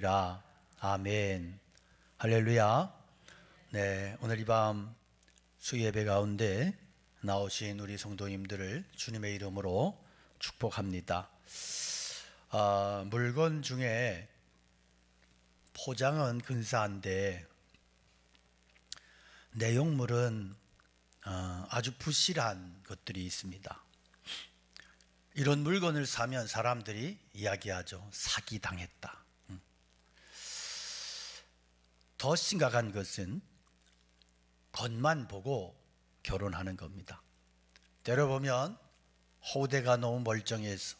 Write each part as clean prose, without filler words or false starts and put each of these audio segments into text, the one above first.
라 아멘. 할렐루야. 네, 오늘 이 밤 수예배 가운데 나오신 우리 성도님들을 주님의 이름으로 축복합니다. 물건 중에 포장은 근사한데 내용물은 아주 부실한 것들이 있습니다. 이런 물건을 사면 사람들이 이야기하죠. 사기당했다. 더 심각한 것은 겉만 보고 결혼하는 겁니다. 때려보면 호되가 너무 멀쩡해서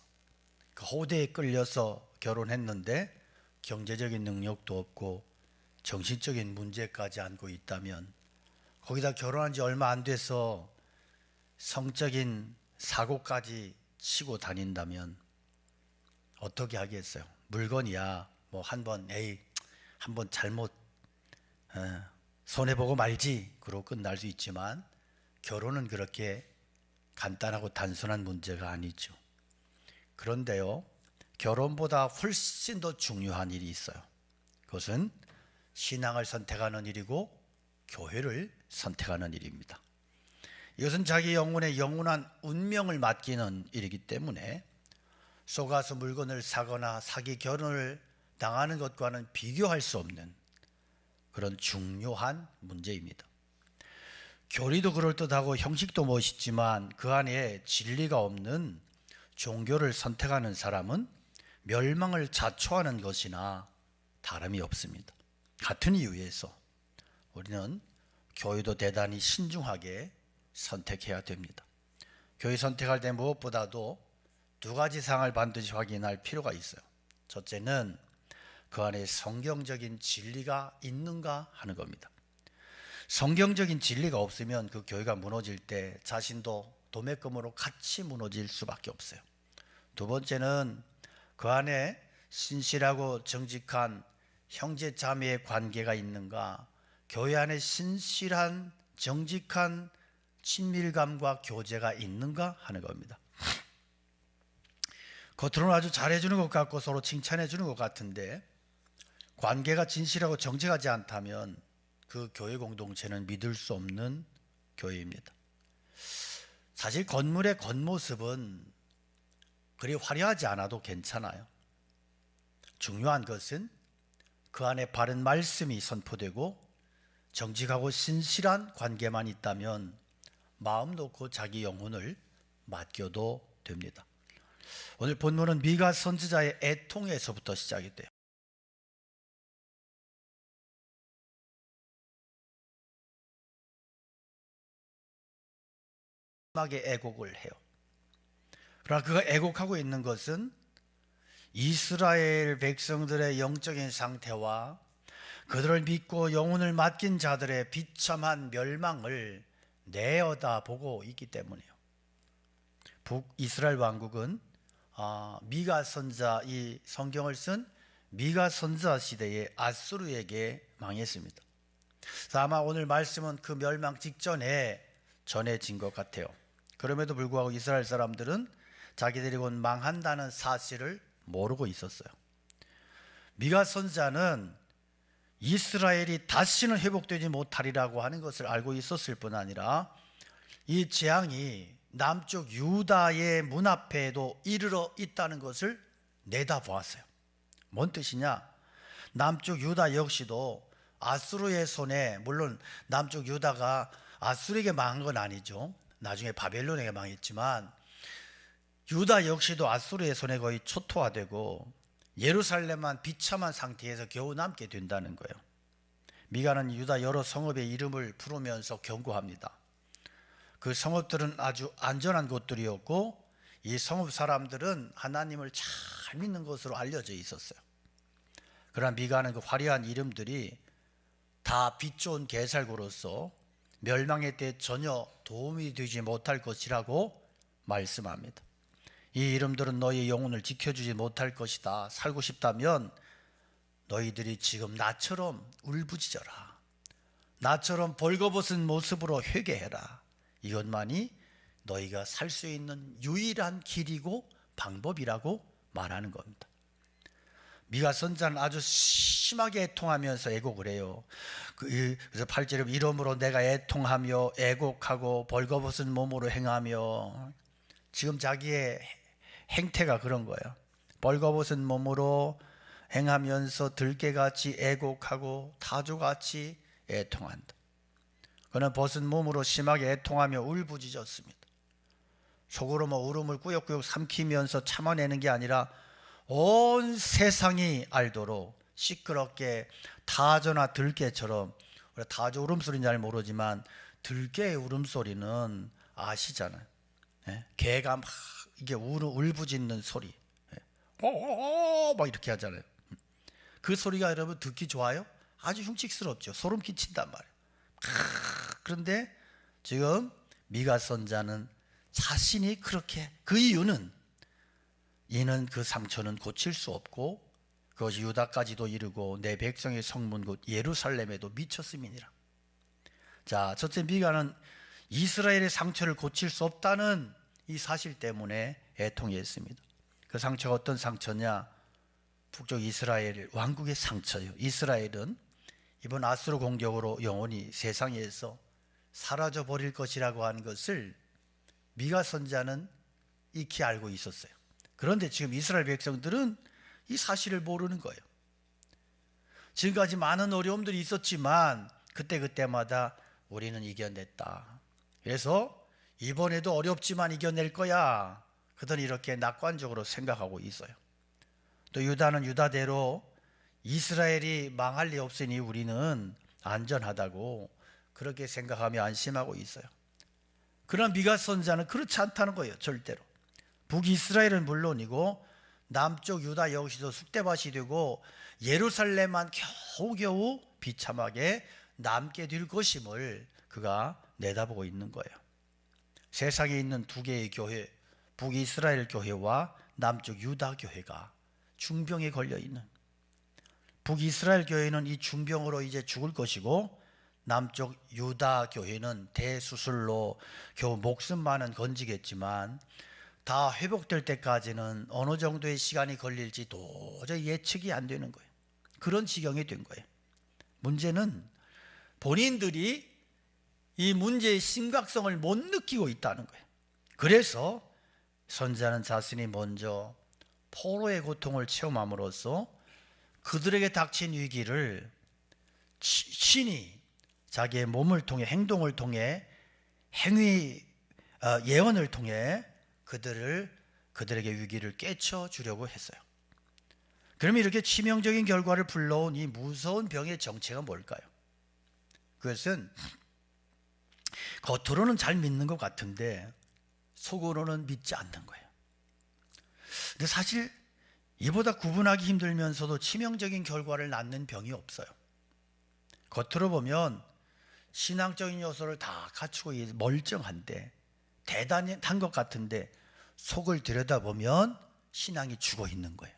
그 호되에 끌려서 결혼했는데 경제적인 능력도 없고 정신적인 문제까지 안고 있다면, 거기다 결혼한 지 얼마 안 돼서 성적인 사고까지 치고 다닌다면 어떻게 하겠어요? 물건이야 뭐 한번 잘못 손해보고 말지 그러고 끝날 수 있지만, 결혼은 그렇게 간단하고 단순한 문제가 아니죠. 그런데요, 결혼보다 훨씬 더 중요한 일이 있어요. 그것은 신앙을 선택하는 일이고 교회를 선택하는 일입니다. 이것은 자기 영혼의 영원한 운명을 맡기는 일이기 때문에 속아서 물건을 사거나 사기 결혼을 당하는 것과는 비교할 수 없는 그런 중요한 문제입니다. 교리도 그럴듯하고 형식도 멋있지만 그 안에 진리가 없는 종교를 선택하는 사람은 멸망을 자초하는 것이나 다름이 없습니다. 같은 이유에서 우리는 교회도 대단히 신중하게 선택해야 됩니다. 교회 선택할 때 무엇보다도 두 가지 사항을 반드시 확인할 필요가 있어요. 첫째는 그 안에 성경적인 진리가 있는가 하는 겁니다. 성경적인 진리가 없으면 그 교회가 무너질 때 자신도 도매금으로 같이 무너질 수밖에 없어요. 두 번째는 그 안에 신실하고 정직한 형제 자매의 관계가 있는가, 교회 안에 신실한 정직한 친밀감과 교제가 있는가 하는 겁니다. 겉으로는 아주 잘해주는 것 같고 서로 칭찬해주는 것 같은데 관계가 진실하고 정직하지 않다면 그 교회 공동체는 믿을 수 없는 교회입니다. 사실 건물의 겉모습은 그리 화려하지 않아도 괜찮아요. 중요한 것은 그 안에 바른 말씀이 선포되고 정직하고 신실한 관계만 있다면 마음 놓고 자기 영혼을 맡겨도 됩니다. 오늘 본문은 미가 선지자의 애통에서부터 시작이 돼요. 마지막에 애곡을 해요. 그러나 그가 애곡하고 있는 것은 이스라엘 백성들의 영적인 상태와 그들을 믿고 영혼을 맡긴 자들의 비참한 멸망을 내어다보고 있기 때문이에요. 북이스라엘 왕국은 미가 선지자, 이 성경을 쓴 미가 선지자 시대에 아수르에게 망했습니다. 아마 오늘 말씀은 그 멸망 직전에 전해진 것 같아요. 그럼에도 불구하고 이스라엘 사람들은 자기들이 곧 망한다는 사실을 모르고 있었어요. 미가 선지자는 이스라엘이 다시는 회복되지 못하리라고 하는 것을 알고 있었을 뿐 아니라 이 재앙이 남쪽 유다의 문 앞에도 이르러 있다는 것을 내다보았어요. 뭔 뜻이냐? 남쪽 유다 역시도 아수르의 손에, 물론 남쪽 유다가 아수르에게 망한 건 아니죠. 나중에 바벨론에게 망했지만 유다 역시도 아수르의 손에 거의 초토화되고 예루살렘만 비참한 상태에서 겨우 남게 된다는 거예요. 미가는 유다 여러 성읍의 이름을 부르면서 경고합니다. 그 성읍들은 아주 안전한 곳들이었고 이 성읍 사람들은 하나님을 잘 믿는 것으로 알려져 있었어요. 그러나 미가는 그 화려한 이름들이 다 빛 좋은 개살구로서 멸망의 때 전혀 도움이 되지 못할 것이라고 말씀합니다. 이 이름들은 너희의 영혼을 지켜주지 못할 것이다. 살고 싶다면 너희들이 지금 나처럼 울부짖어라. 나처럼 벌거벗은 모습으로 회개해라. 이것만이 너희가 살 수 있는 유일한 길이고 방법이라고 말하는 겁니다. 미가 선자는 아주 심하게 애통하면서 애곡을 해요. 그래서 8절에 이러므로 내가 애통하며 애곡하고 벌거벗은 몸으로 행하며, 지금 자기의 행태가 그런 거예요. 벌거벗은 몸으로 행하면서 들깨같이 애곡하고 타조같이 애통한다. 그는 벗은 몸으로 심하게 애통하며 울부짖었습니다. 속으로 울음을 꾸역꾸역 삼키면서 참아내는 게 아니라 온 세상이 알도록 시끄럽게 타조나 들깨처럼, 타조 울음소리는 잘 모르지만 들깨의 울음소리는 아시잖아요. 개가 막 이게 울부짖는 소리, 막 이렇게 하잖아요. 그 소리가 여러분 듣기 좋아요? 아주 흉측스럽죠. 소름 끼친단 말이에요. 그런데 지금 미가 선자는 자신이 그렇게, 그 이유는 이는 그 상처는 고칠 수 없고 그것이 유다까지도 이르고 내 백성의 성문 곧 예루살렘에도 미쳤음이니라. 자, 첫째, 미가는 이스라엘의 상처를 고칠 수 없다는 이 사실 때문에 애통했습니다. 그 상처가 어떤 상처냐? 북쪽 이스라엘 왕국의 상처예요. 이스라엘은 이번 아수르 공격으로 영원히 세상에서 사라져 버릴 것이라고 하는 것을 미가 선자는 익히 알고 있었어요. 그런데 지금 이스라엘 백성들은 이 사실을 모르는 거예요. 지금까지 많은 어려움들이 있었지만 그때마다 우리는 이겨냈다. 그래서 이번에도 어렵지만 이겨낼 거야. 그들은 이렇게 낙관적으로 생각하고 있어요. 또 유다는 유다대로 이스라엘이 망할 리 없으니 우리는 안전하다고 그렇게 생각하며 안심하고 있어요. 그러나 미가 선자는 그렇지 않다는 거예요. 절대로. 북이스라엘은 물론이고 남쪽 유다 역시도 쑥대밭이 되고 예루살렘만 겨우겨우 비참하게 남게 될 것임을 그가 내다보고 있는 거예요. 세상에 있는 두 개의 교회, 북이스라엘 교회와 남쪽 유다 교회가 중병에 걸려 있는, 북이스라엘 교회는 이 중병으로 이제 죽을 것이고 남쪽 유다 교회는 대수술로 겨우 목숨만은 건지겠지만 다 회복될 때까지는 어느 정도의 시간이 걸릴지 도저히 예측이 안 되는 거예요. 그런 지경이 된 거예요. 문제는 본인들이 이 문제의 심각성을 못 느끼고 있다는 거예요. 그래서 선자는 자신이 먼저 포로의 고통을 체험함으로써 그들에게 닥친 위기를 신이 자기의 몸을 통해, 행동을 통해, 예언을 통해 그들에게 위기를 깨쳐주려고 했어요. 그러면 이렇게 치명적인 결과를 불러온 이 무서운 병의 정체가 뭘까요? 그것은 겉으로는 잘 믿는 것 같은데 속으로는 믿지 않는 거예요. 근데 사실 이보다 구분하기 힘들면서도 치명적인 결과를 낳는 병이 없어요. 겉으로 보면 신앙적인 요소를 다 갖추고 멀쩡한데, 대단한 것 같은데 속을 들여다보면 신앙이 죽어 있는 거예요.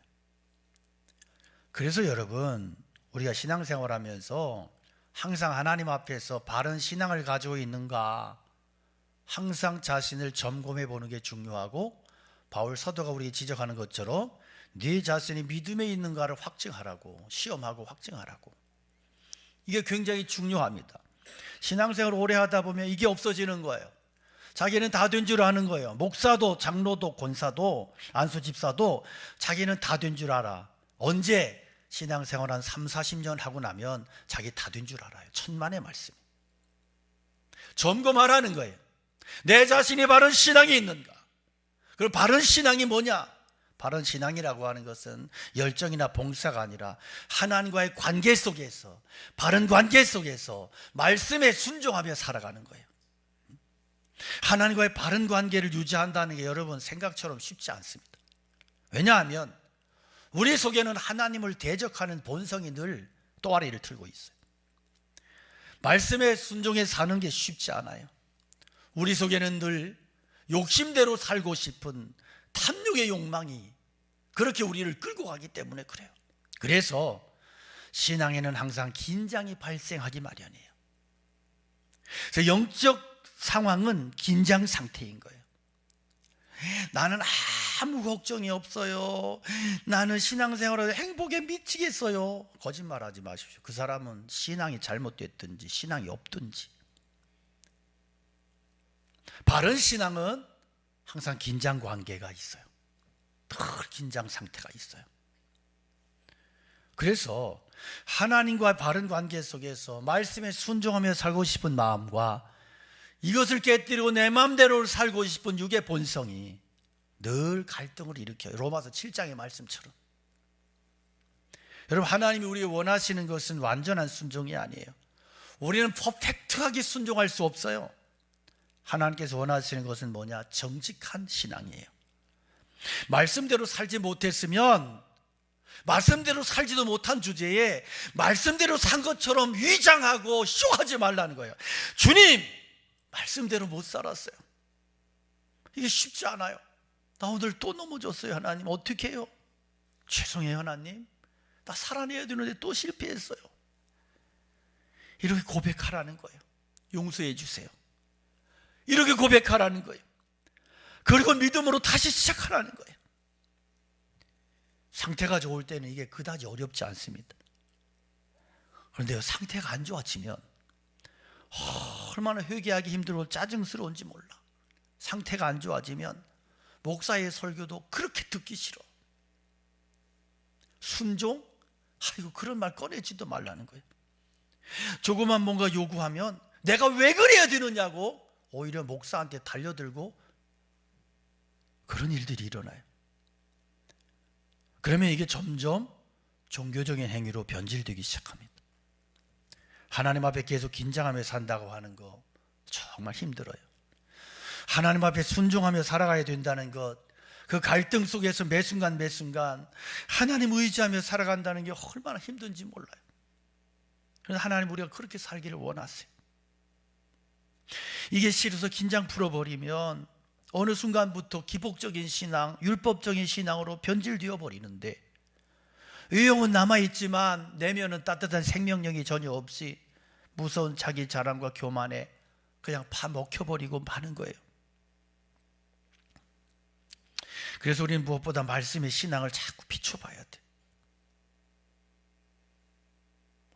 그래서 여러분, 우리가 신앙생활하면서 항상 하나님 앞에서 바른 신앙을 가지고 있는가 항상 자신을 점검해 보는 게 중요하고, 바울 사도가 우리에게 지적하는 것처럼 네 자신이 믿음에 있는가를 확증하라고, 시험하고 확증하라고. 이게 굉장히 중요합니다. 신앙생활을 오래 하다 보면 이게 없어지는 거예요. 자기는 다 된 줄 아는 거예요. 목사도 장로도 권사도 안수집사도 자기는 다 된 줄 알아. 언제? 신앙생활 한 3, 40년 하고 나면 자기 다 된 줄 알아요. 천만의 말씀. 점검하라는 거예요. 내 자신이 바른 신앙이 있는가? 그럼 바른 신앙이 뭐냐? 바른 신앙이라고 하는 것은 열정이나 봉사가 아니라 하나님과의 관계 속에서, 바른 관계 속에서 말씀에 순종하며 살아가는 거예요. 하나님과의 바른 관계를 유지한다는 게 여러분 생각처럼 쉽지 않습니다. 왜냐하면 우리 속에는 하나님을 대적하는 본성이 늘 또아리를 틀고 있어요. 말씀에 순종해 사는 게 쉽지 않아요. 우리 속에는 늘 욕심대로 살고 싶은 탐욕의 욕망이 그렇게 우리를 끌고 가기 때문에 그래요. 그래서 신앙에는 항상 긴장이 발생하기 마련이에요. 그래서 영적 상황은 긴장 상태인 거예요. 나는 아무 걱정이 없어요. 나는 신앙생활에 행복에 미치겠어요. 거짓말하지 마십시오. 그 사람은 신앙이 잘못됐든지 신앙이 없든지. 바른 신앙은 항상 긴장 관계가 있어요. 늘 긴장 상태가 있어요. 그래서 하나님과 바른 관계 속에서 말씀에 순종하며 살고 싶은 마음과 이것을 깨뜨리고 내 마음대로 살고 싶은 육의 본성이 늘 갈등을 일으켜요. 로마서 7장의 말씀처럼. 여러분, 하나님이 우리가 원하시는 것은 완전한 순종이 아니에요. 우리는 퍼펙트하게 순종할 수 없어요. 하나님께서 원하시는 것은 뭐냐? 정직한 신앙이에요. 말씀대로 살지 못했으면 말씀대로 살지도 못한 주제에 말씀대로 산 것처럼 위장하고 쇼하지 말라는 거예요. 주님, 말씀대로 못 살았어요. 이게 쉽지 않아요. 나 오늘 또 넘어졌어요. 하나님, 어떻게 해요? 죄송해요 하나님, 나 살아내야 되는데 또 실패했어요. 이렇게 고백하라는 거예요. 용서해 주세요. 이렇게 고백하라는 거예요. 그리고 믿음으로 다시 시작하라는 거예요. 상태가 좋을 때는 이게 그다지 어렵지 않습니다. 그런데 상태가 안 좋아지면 얼마나 회개하기 힘들고 짜증스러운지 몰라. 상태가 안 좋아지면 목사의 설교도 그렇게 듣기 싫어. 순종? 아이고, 그런 말 꺼내지도 말라는 거예요. 조그만 뭔가 요구하면 내가 왜 그래야 되느냐고 오히려 목사한테 달려들고 그런 일들이 일어나요. 그러면 이게 점점 종교적인 행위로 변질되기 시작합니다. 하나님 앞에 계속 긴장하며 산다고 하는 거 정말 힘들어요. 하나님 앞에 순종하며 살아가야 된다는 것, 그 갈등 속에서 매 순간 하나님 의지하며 살아간다는 게 얼마나 힘든지 몰라요. 그래서 하나님, 우리가 그렇게 살기를 원하세요. 이게 싫어서 긴장 풀어버리면 어느 순간부터 기복적인 신앙, 율법적인 신앙으로 변질되어 버리는데, 의욕은 남아있지만 내면은 따뜻한 생명력이 전혀 없이 무서운 자기 자랑과 교만에 그냥 파먹혀버리고 마는 거예요. 그래서 우리는 무엇보다 말씀의 신앙을 자꾸 비춰봐야 돼.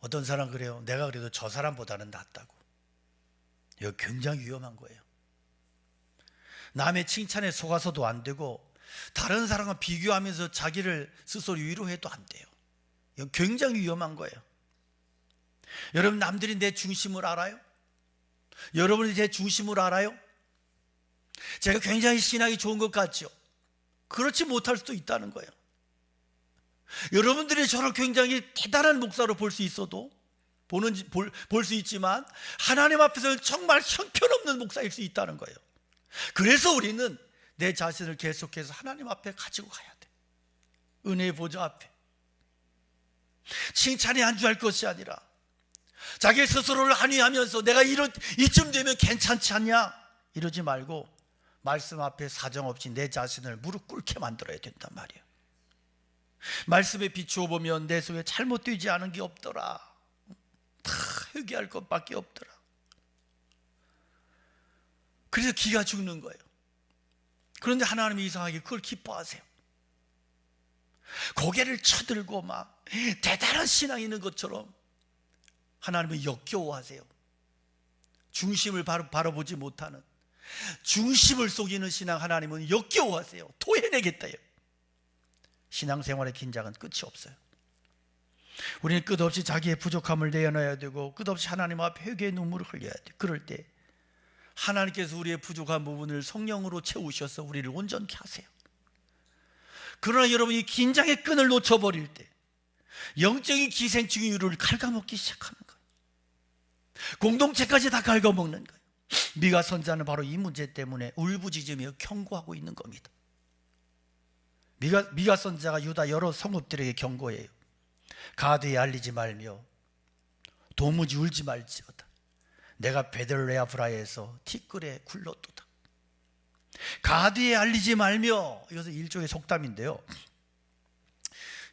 어떤 사람 그래요. 내가 그래도 저 사람보다는 낫다고. 이거 굉장히 위험한 거예요. 남의 칭찬에 속아서도 안 되고 다른 사람과 비교하면서 자기를 스스로 위로해도 안 돼요. 이거 굉장히 위험한 거예요. 여러분, 남들이 내 중심을 알아요? 여러분이 제 중심을 알아요? 제가 굉장히 신앙이 좋은 것 같죠? 그렇지 못할 수도 있다는 거예요. 여러분들이 저를 굉장히 대단한 목사로 볼 수 있어도 볼 수 있지만 하나님 앞에서는 정말 형편없는 목사일 수 있다는 거예요. 그래서 우리는 내 자신을 계속해서 하나님 앞에 가지고 가야 돼. 은혜의 보좌 앞에. 칭찬에 안주할 것이 아니라 자기 스스로를 안위하면서 내가 이쯤 되면 괜찮지 않냐 이러지 말고 말씀 앞에 사정없이 내 자신을 무릎 꿇게 만들어야 된단 말이에요. 말씀에 비추어 보면 내 속에 잘못되지 않은 게 없더라. 다 회개할 것밖에 없더라. 그래서 기가 죽는 거예요. 그런데 하나님이 이상하게 그걸 기뻐하세요. 고개를 쳐들고 막 대단한 신앙이 있는 것처럼 하나님은 역겨워하세요. 중심을 바로 보지 못하는, 중심을 속이는 신앙 하나님은 역겨워하세요. 토해내겠다요. 신앙생활의 긴장은 끝이 없어요. 우리는 끝없이 자기의 부족함을 내어놔야 되고 끝없이 하나님 앞에 회개의 눈물을 흘려야 돼요. 그럴 때 하나님께서 우리의 부족한 부분을 성령으로 채우셔서 우리를 온전케 하세요. 그러나 여러분, 이 긴장의 끈을 놓쳐버릴 때 영적인 기생충류를 갉아먹기 시작하는 거예요. 공동체까지 다 갉아먹는 거예요. 미가 선자는 바로 이 문제 때문에 울부짖으며 경고하고 있는 겁니다. 미가 선자가 유다 여러 성읍들에게 경고해요. 가드에 알리지 말며 도무지 울지 말지어다. 내가 베들레아브라에서 티끌에 굴렀도다. 가드에 알리지 말며, 이것은 일종의 속담인데요.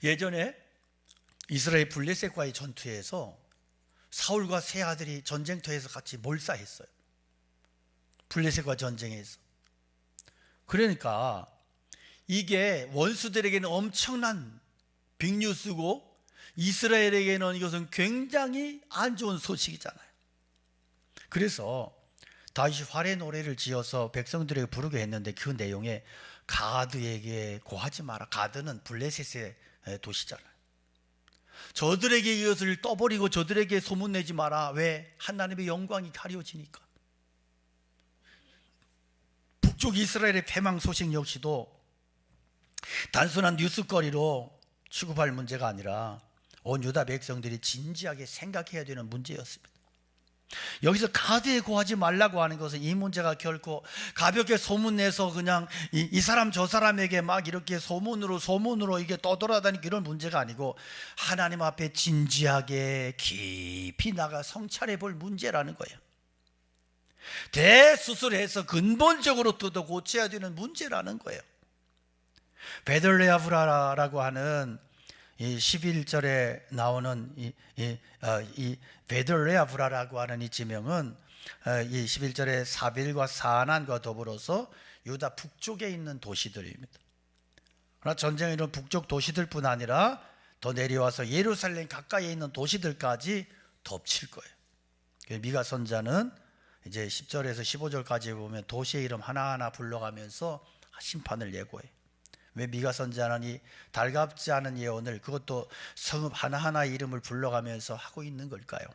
예전에 이스라엘 블레셋과의 전투에서 사울과 세 아들이 전쟁터에서 같이 몰사했어요. 블레셋과 전쟁에서 그러니까 이게 원수들에게는 엄청난 빅뉴스고 이스라엘에게는 이것은 굉장히 안 좋은 소식이잖아요. 그래서 다윗이 활의 노래를 지어서 백성들에게 부르게 했는데 그 내용에 가드에게 고하지 마라. 가드는 블레셋의 도시잖아요. 저들에게 이것을 떠버리고 저들에게 소문내지 마라. 왜? 하나님의 영광이 가려지니까. 북쪽 이스라엘의 패망 소식 역시도 단순한 뉴스거리로 취급할 문제가 아니라 온 유다 백성들이 진지하게 생각해야 되는 문제였습니다. 여기서 가드에 고하지 말라고 하는 것은 이 문제가 결코 가볍게 소문내서 그냥 이 사람 저 사람에게 막 이렇게 소문으로 이게 떠돌아다니는 이런 문제가 아니고 하나님 앞에 진지하게 깊이 나가 성찰해 볼 문제라는 거예요. 대수술해서 근본적으로 뜯어 고쳐야 되는 문제라는 거예요. 베들레아브라라고 하는 이 11절에 나오는 이 베들레아브라라고 하는 이 지명은 이 11절에 사빌과 사난과 더불어서 유다 북쪽에 있는 도시들입니다. 그러나 전쟁에 이런 북쪽 도시들뿐 아니라 더 내려와서 예루살렘 가까이에 있는 도시들까지 덮칠 거예요. 미가 선자는 이제 10절에서 15절까지 보면 도시의 이름 하나하나 불러가면서 심판을 예고해요. 왜 미가 선자는 이 달갑지 않은 예언을 그것도 성읍 하나하나 이름을 불러가면서 하고 있는 걸까요?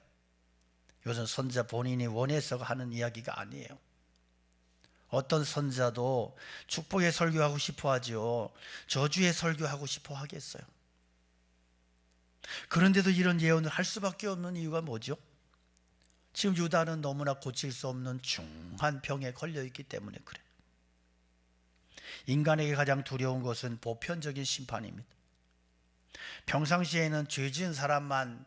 이것은 선자 본인이 원해서 하는 이야기가 아니에요. 어떤 선자도 축복의 설교하고 싶어 하죠. 저주의 설교하고 싶어 하겠어요. 그런데도 이런 예언을 할 수밖에 없는 이유가 뭐죠? 지금 유다는 너무나 고칠 수 없는 중한 병에 걸려 있기 때문에 그래요. 인간에게 가장 두려운 것은 보편적인 심판입니다. 평상시에는 죄 지은 사람만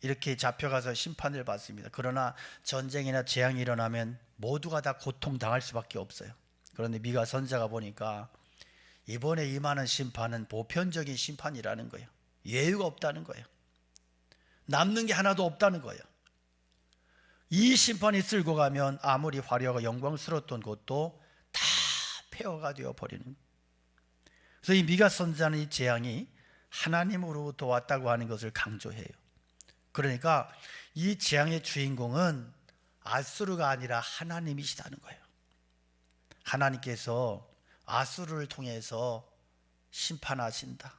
이렇게 잡혀가서 심판을 받습니다. 그러나 전쟁이나 재앙이 일어나면 모두가 다 고통당할 수밖에 없어요. 그런데 미가 선자가 보니까 이번에 임하는 심판은 보편적인 심판이라는 거예요. 예외가 없다는 거예요. 남는 게 하나도 없다는 거예요. 이 심판이 쓸고 가면 아무리 화려하고 영광스러웠던 것도 다 폐허가 되어 버리는 거예요. 그래서 이 미가 선자는 이 재앙이 하나님으로부터 왔다고 하는 것을 강조해요. 그러니까 이 재앙의 주인공은 아수르가 아니라 하나님이시다는 거예요. 하나님께서 아수르를 통해서 심판하신다,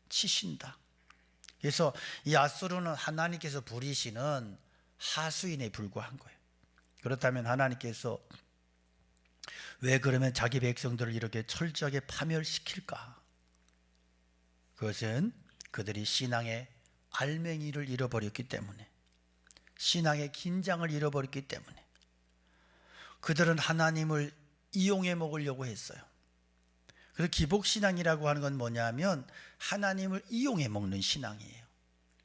치신다. 그래서 이 아수르는 하나님께서 부리시는 하수인에 불과한 거예요. 그렇다면 하나님께서 왜 그러면 자기 백성들을 이렇게 철저하게 파멸시킬까? 그것은 그들이 신앙의 알맹이를 잃어버렸기 때문에, 신앙의 긴장을 잃어버렸기 때문에 그들은 하나님을 이용해 먹으려고 했어요. 그래서 기복신앙이라고 하는 건 뭐냐면 하나님을 이용해 먹는 신앙이에요.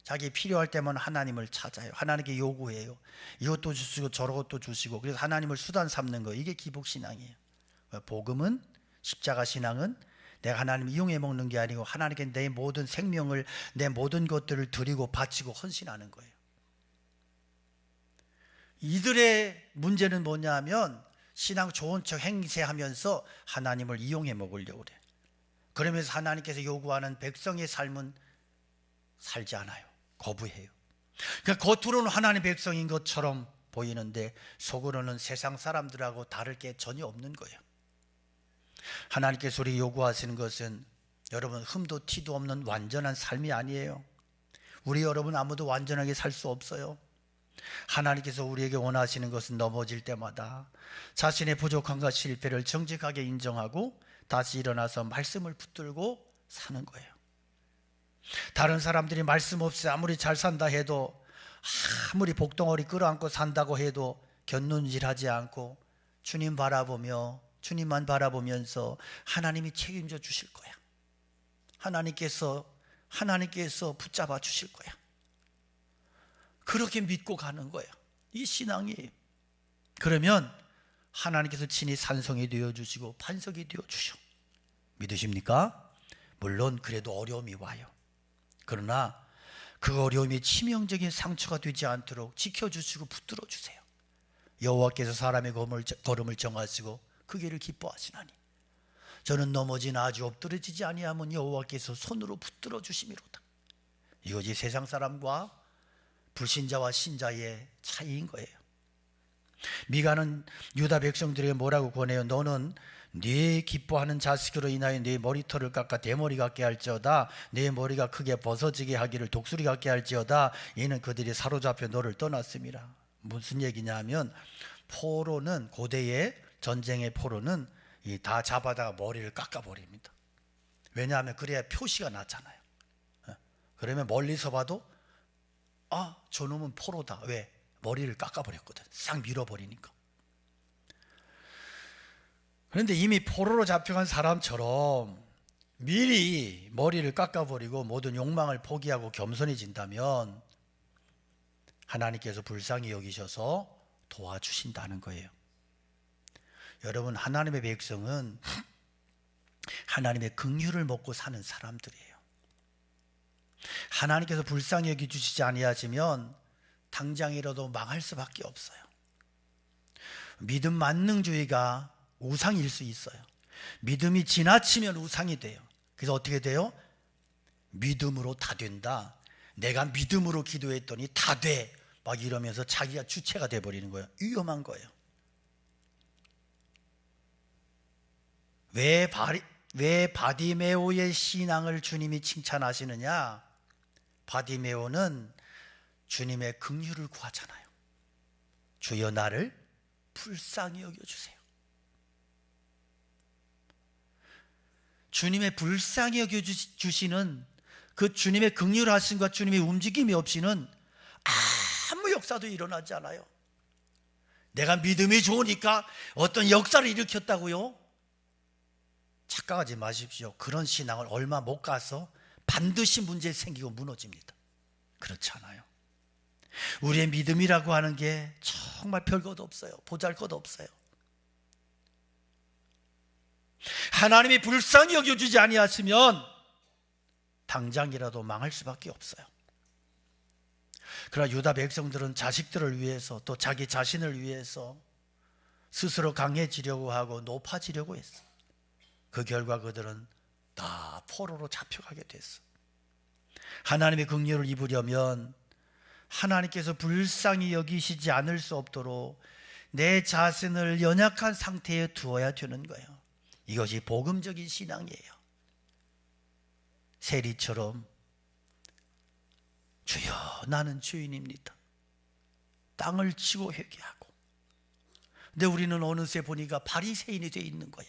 자기 필요할 때만 하나님을 찾아요. 하나님께 요구해요. 이것도 주시고 저것도 주시고, 그래서 하나님을 수단 삼는 거예요. 이게 기복신앙이에요. 복음은, 십자가 신앙은 내가 하나님을 이용해 먹는 게 아니고 하나님께 내 모든 생명을, 내 모든 것들을 드리고 바치고 헌신하는 거예요. 이들의 문제는 뭐냐면 신앙 좋은 척 행세하면서 하나님을 이용해 먹으려고 그래요. 그러면서 하나님께서 요구하는 백성의 삶은 살지 않아요. 거부해요. 그러니까 겉으로는 하나님 백성인 것처럼 보이는데 속으로는 세상 사람들하고 다를 게 전혀 없는 거예요. 하나님께서 우리 요구하시는 것은 여러분 흠도 티도 없는 완전한 삶이 아니에요. 우리 여러분 아무도 완전하게 살 수 없어요. 하나님께서 우리에게 원하시는 것은 넘어질 때마다 자신의 부족함과 실패를 정직하게 인정하고 다시 일어나서 말씀을 붙들고 사는 거예요. 다른 사람들이 말씀 없이 아무리 잘 산다 해도, 아무리 복덩어리 끌어안고 산다고 해도 곁눈질하지 않고 주님 바라보며 주님만 바라보면서 하나님이 책임져 주실 거야. 하나님께서 붙잡아 주실 거야. 그렇게 믿고 가는 거예요. 이 신앙이. 그러면 하나님께서 친히 산성이 되어주시고 반석이 되어주셔. 믿으십니까? 물론 그래도 어려움이 와요. 그러나 그 어려움이 치명적인 상처가 되지 않도록 지켜주시고 붙들어 주세요. 여호와께서 사람의 걸음을 정하시고 그 길을 기뻐하시나니 저는 넘어지나 아주 엎드러지지 아니하면 여호와께서 손으로 붙들어 주심이로다. 이것이 세상 사람과 불신자와 신자의 차이인 거예요. 미가는 유다 백성들에게 뭐라고 권해요? 너는 네 기뻐하는 자식으로 인하여 네 머리털을 깎아 대머리 같게 할지어다. 네 머리가 크게 벗어지게 하기를 독수리 같게 할지어다. 이는 그들이 사로잡혀 너를 떠났음이라. 무슨 얘기냐 하면, 포로는, 고대의 전쟁의 포로는 다 잡아다가 머리를 깎아버립니다. 왜냐하면 그래야 표시가 나잖아요. 그러면 멀리서 봐도 아, 저놈은 포로다. 왜? 머리를 깎아버렸거든. 싹 밀어버리니까. 그런데 이미 포로로 잡혀간 사람처럼 미리 머리를 깎아버리고 모든 욕망을 포기하고 겸손해진다면 하나님께서 불쌍히 여기셔서 도와주신다는 거예요. 여러분, 하나님의 백성은 하나님의 긍휼을 먹고 사는 사람들이에요. 하나님께서 불쌍히 여겨주시지 아니하시면 당장이라도 망할 수밖에 없어요. 믿음 만능주의가 우상일 수 있어요. 믿음이 지나치면 우상이 돼요. 그래서 어떻게 돼요? 믿음으로 다 된다. 내가 믿음으로 기도했더니 다 돼. 막 이러면서 자기가 주체가 돼버리는 거예요. 위험한 거예요. 왜 바디메오의 신앙을 주님이 칭찬하시느냐? 바디메오는 주님의 긍휼을 구하잖아요. 주여 나를 불쌍히 여겨주세요. 주님의 불쌍히 여겨주시는 그 주님의 긍휼하심과 주님의 움직임이 없이는 아무 역사도 일어나지 않아요. 내가 믿음이 좋으니까 어떤 역사를 일으켰다고요? 착각하지 마십시오. 그런 신앙을 얼마 못 가서 반드시 문제 생기고 무너집니다. 그렇지 않아요. 우리의 믿음이라고 하는 게 정말 별것 없어요. 보잘것 없어요. 하나님이 불쌍히 여겨주지 아니하시면 당장이라도 망할 수밖에 없어요. 그러나 유다 백성들은 자식들을 위해서 또 자기 자신을 위해서 스스로 강해지려고 하고 높아지려고 했어. 그 결과 그들은 다 포로로 잡혀가게 됐어. 하나님의 긍휼을 입으려면 하나님께서 불쌍히 여기시지 않을 수 없도록 내 자신을 연약한 상태에 두어야 되는 거예요. 이것이 복음적인 신앙이에요. 세리처럼 주여 나는 죄인입니다. 땅을 치고 회개하고. 근데 우리는 어느새 보니까 바리새인이 돼 있는 거야.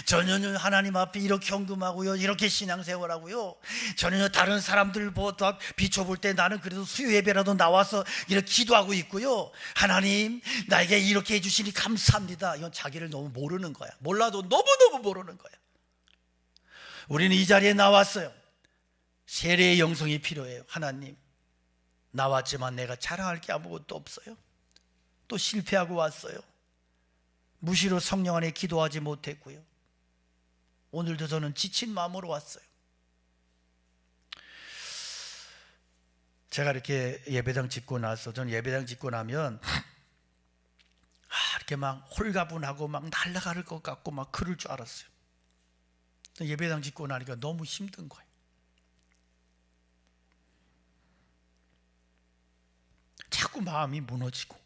전혀 하나님 앞에 이렇게 헌금하고요, 이렇게 신앙생활하고요, 전혀 다른 사람들보다 비춰볼 때 나는 그래도 수요 예배라도 나와서 이렇게 기도하고 있고요, 하나님 나에게 이렇게 해주시니 감사합니다. 이건 자기를 너무 모르는 거야. 몰라도 너무너무 모르는 거야. 우리는 이 자리에 나왔어요. 세례의 영성이 필요해요. 하나님 나왔지만 내가 자랑할 게 아무것도 없어요. 또 실패하고 왔어요. 무시로 성령 안에 기도하지 못했고요. 오늘도 저는 지친 마음으로 왔어요. 제가 이렇게 예배당 짓고 나서, 저는 예배당 짓고 나면 이렇게 막 홀가분하고 막 날아갈 것 같고 막 그럴 줄 알았어요. 예배당 짓고 나니까 너무 힘든 거예요. 자꾸 마음이 무너지고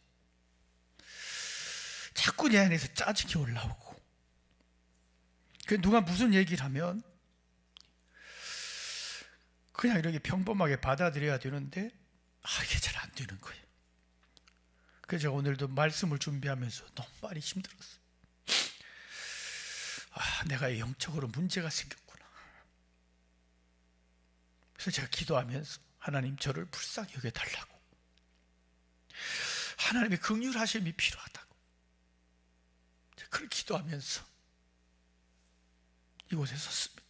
자꾸 내 안에서 짜증이 올라오고, 누가 무슨 얘기를 하면 그냥 이렇게 평범하게 받아들여야 되는데 이게 잘 안 되는 거예요. 그래서 제가 오늘도 말씀을 준비하면서 너무 많이 힘들었어요. 내가 영적으로 문제가 생겼구나. 그래서 제가 기도하면서 하나님 저를 불쌍히 여겨달라고, 하나님의 긍휼하심이 필요하다고 그걸 기도하면서 이곳에 섰습니다.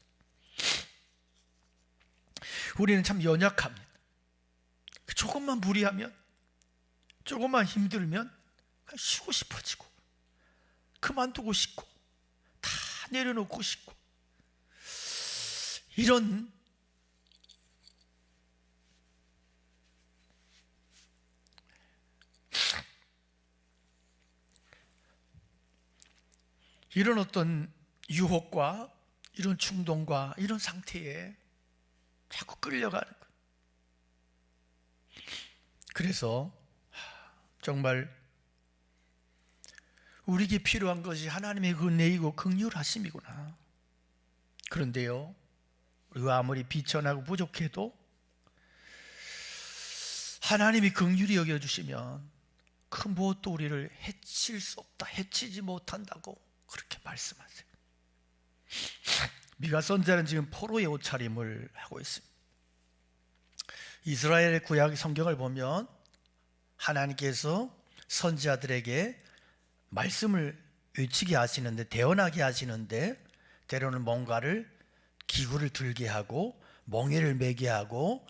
우리는 참 연약합니다. 조금만 무리하면, 조금만 힘들면 그냥 쉬고 싶어지고 그만두고 싶고 다 내려놓고 싶고, 이런 어떤 유혹과 이런 충동과 이런 상태에 자꾸 끌려가는 거예요. 그래서 정말 우리에게 필요한 것이 하나님의 은혜이고 긍휼하심이구나. 그런데요, 우리가 아무리 비천하고 부족해도 하나님이 긍휼히 여겨주시면 그 무엇도 우리를 해칠 수 없다, 해치지 못한다고 그렇게 말씀하세요. 미가 선지자는 지금 포로의 옷차림을 하고 있습니다. 이스라엘의 구약 성경을 보면 하나님께서 선지자들에게 말씀을 외치게 하시는데, 대언하게 하시는데, 때로는 뭔가를 기구를 들게 하고 멍에를 매게 하고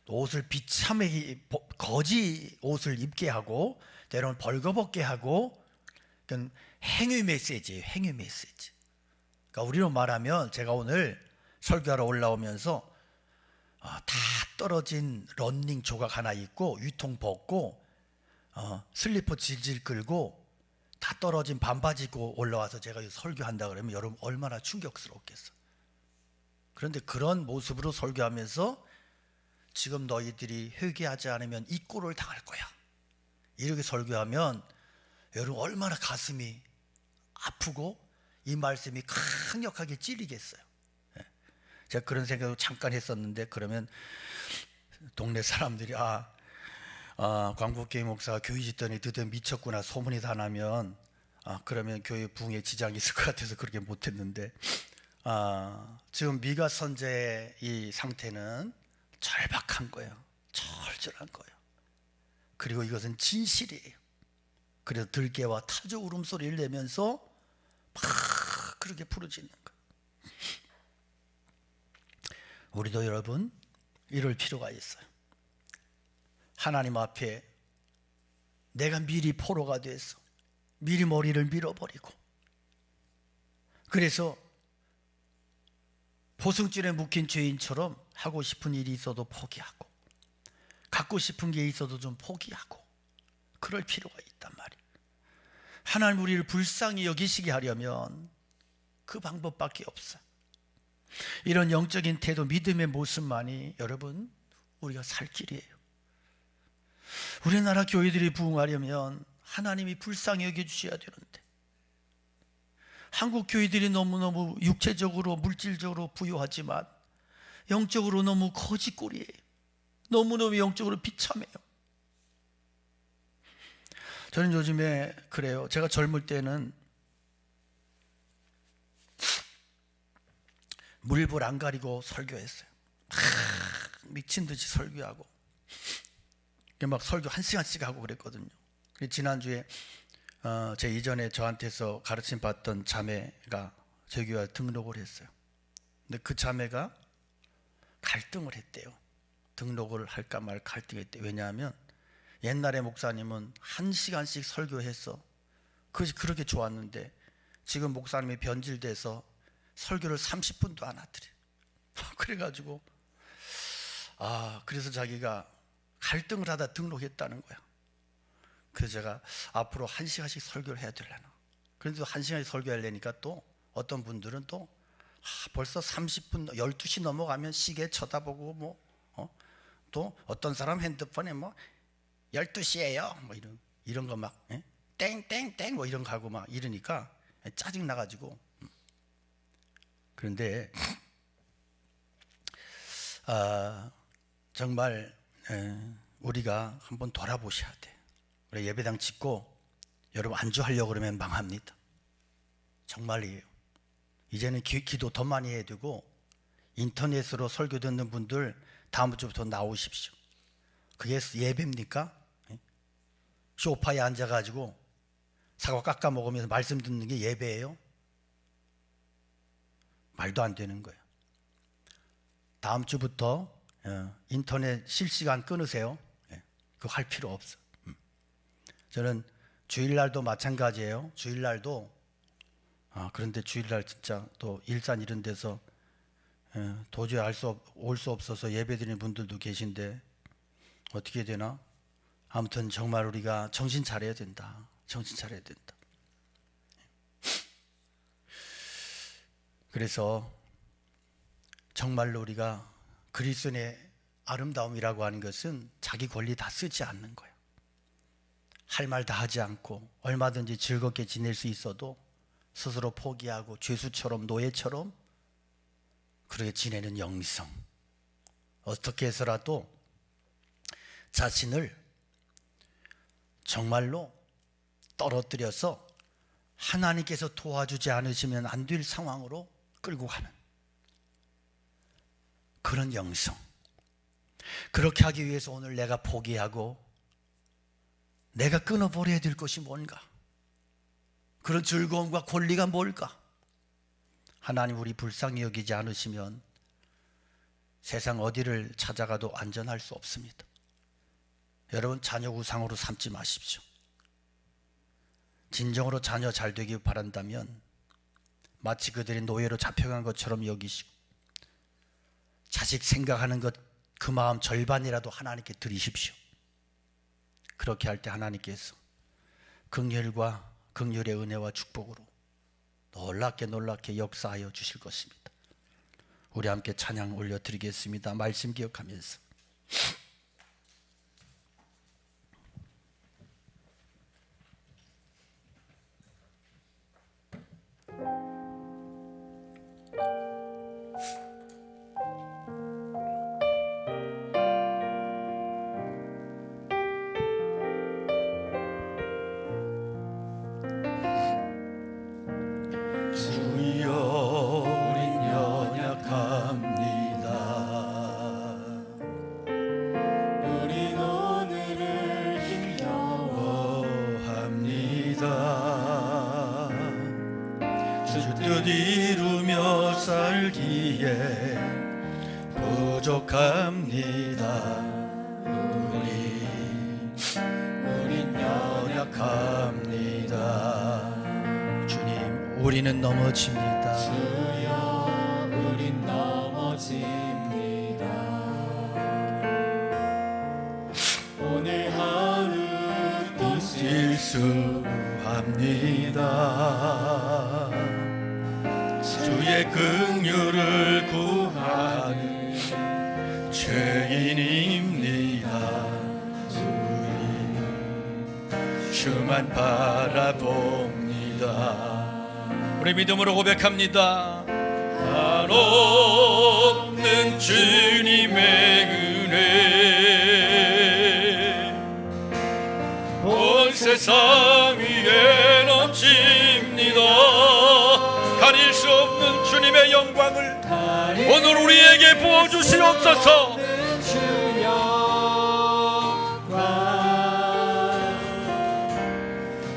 옷을 비참하게 거지 옷을 입게 하고 때로는 벌거벗게 하고, 그러니까 행위 메시지예요. 행위 메시지. 그러니까 우리로 말하면 제가 오늘 설교하러 올라오면서 다 떨어진 런닝 조각 하나 입고 위통 벗고 슬리퍼 질질 끌고 다 떨어진 반바지 입고 올라와서 제가 설교한다 그러면 여러분 얼마나 충격스럽겠어. 그런데 그런 모습으로 설교하면서 지금 너희들이 회개하지 않으면 이 꼴을 당할 거야, 이렇게 설교하면 여러분 얼마나 가슴이 아프고 이 말씀이 강력하게 찔리겠어요. 제가 그런 생각을 잠깐 했었는데, 그러면 동네 사람들이 광복교회 목사가 교회 짓더니 드디어 미쳤구나 소문이 다 나면 그러면 교회 부흥에 지장이 있을 것 같아서 그렇게 못했는데, 지금 미가 선제의 이 상태는 절박한 거예요. 절절한 거예요. 그리고 이것은 진실이에요. 그래서 들깨와 타조 울음소리를 내면서 막 그렇게 부르짖는 거예요. 우리도 여러분 이럴 필요가 있어요. 하나님 앞에 내가 미리 포로가 돼서 미리 머리를 밀어버리고, 그래서 보승줄에 묶인 죄인처럼 하고 싶은 일이 있어도 포기하고 갖고 싶은 게 있어도 좀 포기하고 그럴 필요가 있단 말이에요. 하나님 우리를 불쌍히 여기시게 하려면 그 방법밖에 없어요. 이런 영적인 태도, 믿음의 모습만이 여러분 우리가 살 길이에요. 우리나라 교회들이 부흥하려면 하나님이 불쌍히 여겨주셔야 되는데, 한국 교회들이 너무너무 육체적으로 물질적으로 부유하지만 영적으로 너무 거지꼴이에요. 너무너무 영적으로 비참해요. 저는 요즘에 그래요. 제가 젊을 때는 물불 안 가리고 설교했어요. 미친 듯이 설교하고 막 설교 1시간씩 하고 그랬거든요. 지난주에 제 이전에 저한테서 가르침 받던 자매가 저희 교회에 등록을 했어요. 근데 그 자매가 갈등을 했대요. 등록을 할까 말까 갈등했대요. 왜냐하면 옛날에 목사님은 1시간씩 설교해서 그것이 그렇게 좋았는데 지금 목사님이 변질돼서 설교를 30분도 안 하더래요. 그래가지고 그래서 자기가 갈등을 하다 등록했다는 거야. 그래서 제가 앞으로 1시간씩 설교를 해야 되려나. 그런데 1시간씩 설교하려니까 또 어떤 분들은 또 벌써 30분 12시 넘어가면 시계 쳐다보고 또 어떤 사람 핸드폰에 12시예요 이런 거 막 땡땡땡 이런 거 하고 막 이러니까 짜증 나가지고. 그런데 정말 우리가 한번 돌아보셔야 돼. 우리 예배당 짓고 여러분 안주하려고 그러면 망합니다. 정말이에요. 이제는 기도 더 많이 해야 되고 인터넷으로 설교 듣는 분들 다음 주부터 나오십시오. 그게 예배입니까? 소파에 앉아가지고 사과 깎아 먹으면서 말씀 듣는 게 예배예요? 말도 안 되는 거예요. 다음 주부터 인터넷 실시간 끊으세요. 그거 할 필요 없어. 저는 주일날도 마찬가지예요. 주일날도 그런데 주일날 진짜 또 일산 이런 데서 도저히 올 수 없어서 예배드리는 분들도 계신데 어떻게 해야 되나? 아무튼 정말 우리가 정신 차려야 된다. 정신 차려야 된다. 그래서 정말로 우리가 그리스도의 아름다움이라고 하는 것은 자기 권리 다 쓰지 않는 거예요. 할 말 다 하지 않고 얼마든지 즐겁게 지낼 수 있어도 스스로 포기하고 죄수처럼 노예처럼 그렇게 지내는 영성. 어떻게 해서라도 자신을 정말로 떨어뜨려서 하나님께서 도와주지 않으시면 안 될 상황으로 끌고 가는 그런 영성. 그렇게 하기 위해서 오늘 내가 포기하고 내가 끊어버려야 될 것이 뭔가, 그런 즐거움과 권리가 뭘까? 하나님 우리 불쌍히 여기지 않으시면 세상 어디를 찾아가도 안전할 수 없습니다. 여러분, 자녀 우상으로 삼지 마십시오. 진정으로 자녀 잘 되길 바란다면 마치 그들이 노예로 잡혀간 것처럼 여기시고 자식 생각하는 것 그 마음 절반이라도 하나님께 드리십시오. 그렇게 할 때 하나님께서 긍휼과 긍휼의 은혜와 축복으로 놀랍게 역사하여 주실 것입니다. 우리 함께 찬양 올려드리겠습니다. 말씀 기억하면서. 이루며 살기에 부족합니다. 우린 연약합니다. 주님, 우리는 넘어집니다. 주여, 우린 넘어집니다. 오늘 하루 또 실수합니다. 주의 긍휼을 구하는 죄인입니다. 주만 바라봅니다. 우리 믿음으로 고백합니다. 한없는 주님의 은혜 온 세상 위에 넘칩니다. 가릴 수 없는 주님의 영광을 오늘 우리에게 부어주시옵소서.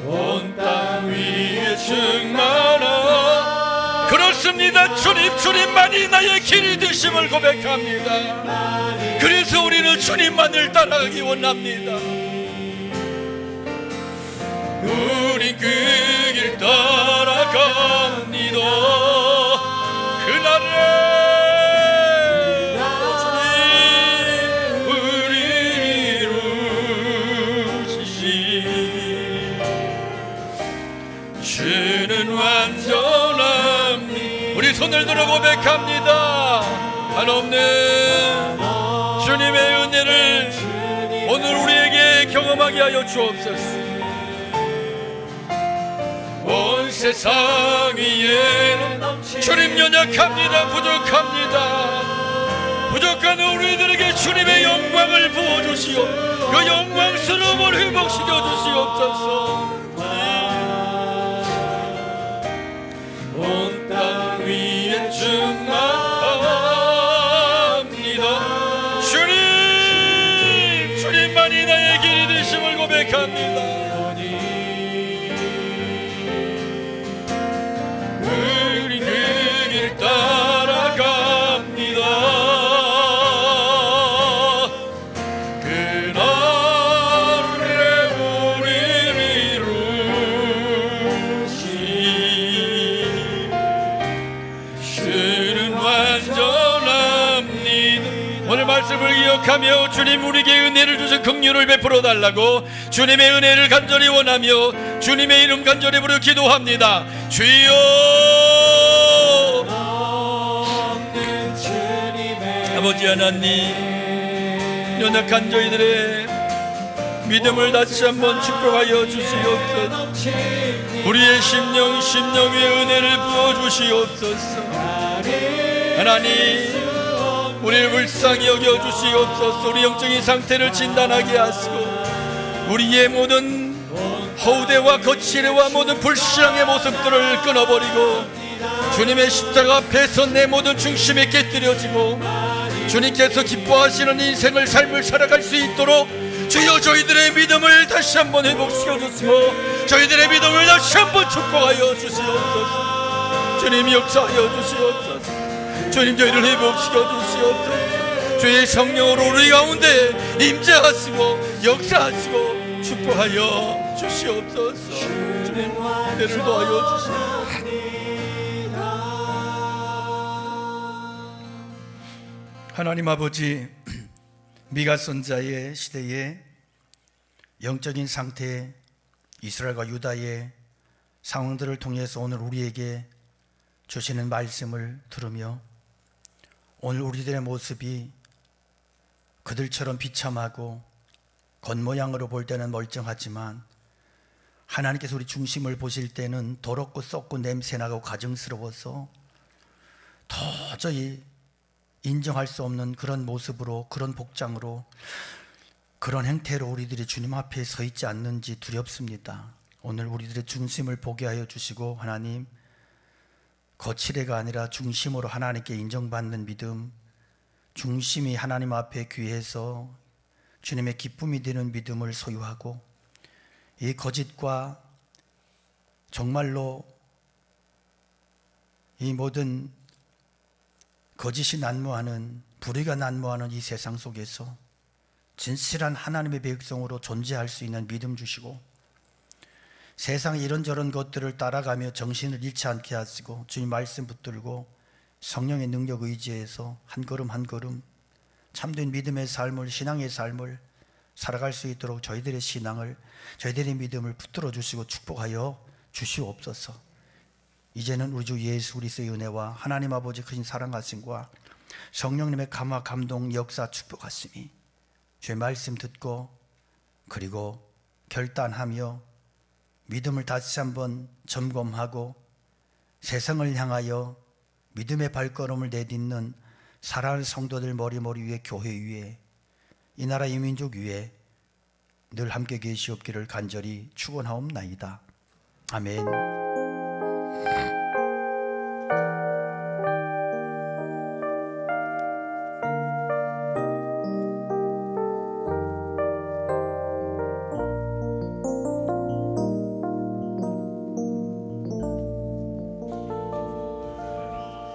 온 땅 위에 충만한 그렇습니다. 주님만이 나의 길이 되심을 고백합니다. 그래서 우리는 주님만을 따라가기 원합니다. 우린 그 길 따라갑니다. 그날에 우리 이루시니 주는 완전합니다. 우리 손을 들어 고백합니다. 한없는 주님의 은혜를 오늘 우리에게 경험하게 하여 주옵소서. 온 세상 위에 주님 연약합니다. 부족한 우리들에게 주님의 영광을 부어주시오. 그 영광스러움을 회복시켜 주시옵소서. 온 땅 위에 충만합니다. 주님만이 나의 길이 되심을 고백합니다. 말씀을 기억하며 주님 우리에게 은혜를 주셔 긍휼을 베풀어 달라고 주님의 은혜를 간절히 원하며 주님의 이름 간절히 부르 기도합니다. 주여 아버지 하나님, 연약한 저희들의 믿음을 다시 한번 축복하여 주시옵소서. 우리의 심령 위에 은혜를 부어주시옵소서. 하나님, 우리를 불쌍히 여겨주시옵소서. 우리 영적인 상태를 진단하게 하시고 우리의 모든 허우대와 거칠애와 모든 불신앙의 모습들을 끊어버리고 주님의 십자가 앞에서 내 모든 중심이 깨뜨려지고 주님께서 기뻐하시는 인생을 삶을 살아갈 수 있도록 주여 저희들의 믿음을 다시 한번 회복시켜 주시고 저희들의 믿음을 다시 한번 축복하여 주시옵소서. 주님 역사하여 주시옵소서. 주님 저희를 회복시켜 주시옵소서. 주의 성령으로 우리 가운데 임재하시고 역사하시고 축복하여 주시옵소서. 주님 은혜를 더하여 주시옵소서. 하나님 아버지, 미가 선자의 시대에 영적인 상태, 이스라엘과 유다의 상황들을 통해서 오늘 우리에게 주시는 말씀을 들으며 오늘 우리들의 모습이 그들처럼 비참하고 겉모양으로 볼 때는 멀쩡하지만 하나님께서 우리 중심을 보실 때는 더럽고 썩고 냄새나고 가증스러워서 도저히 인정할 수 없는 그런 모습으로, 그런 복장으로, 그런 행태로 우리들이 주님 앞에 서 있지 않는지 두렵습니다. 오늘 우리들의 중심을 보게 하여 주시고 하나님, 거칠애가 아니라 중심으로 하나님께 인정받는 믿음, 중심이 하나님 앞에 귀해서 주님의 기쁨이 되는 믿음을 소유하고 이 거짓과 정말로 이 모든 거짓이 난무하는, 불의가 난무하는 이 세상 속에서 진실한 하나님의 백성으로 존재할 수 있는 믿음 주시고 세상 이런저런 것들을 따라가며 정신을 잃지 않게 하시고 주님 말씀 붙들고 성령의 능력 의지해서 한 걸음 한 걸음 참된 믿음의 삶을, 신앙의 삶을 살아갈 수 있도록 저희들의 신앙을, 저희들의 믿음을 붙들어 주시고 축복하여 주시옵소서. 이제는 우리 주 예수 그리스도의 은혜와 하나님 아버지 크신 사랑하심과 성령님의 감화 감동 역사 축복하심이 주의 말씀 듣고 그리고 결단하며 믿음을 다시 한번 점검하고 세상을 향하여 믿음의 발걸음을 내딛는 사랑하는 성도들 머리 위에, 교회 위에, 이 나라 이 민족 위에 늘 함께 계시옵기를 간절히 축원하옵나이다. 아멘.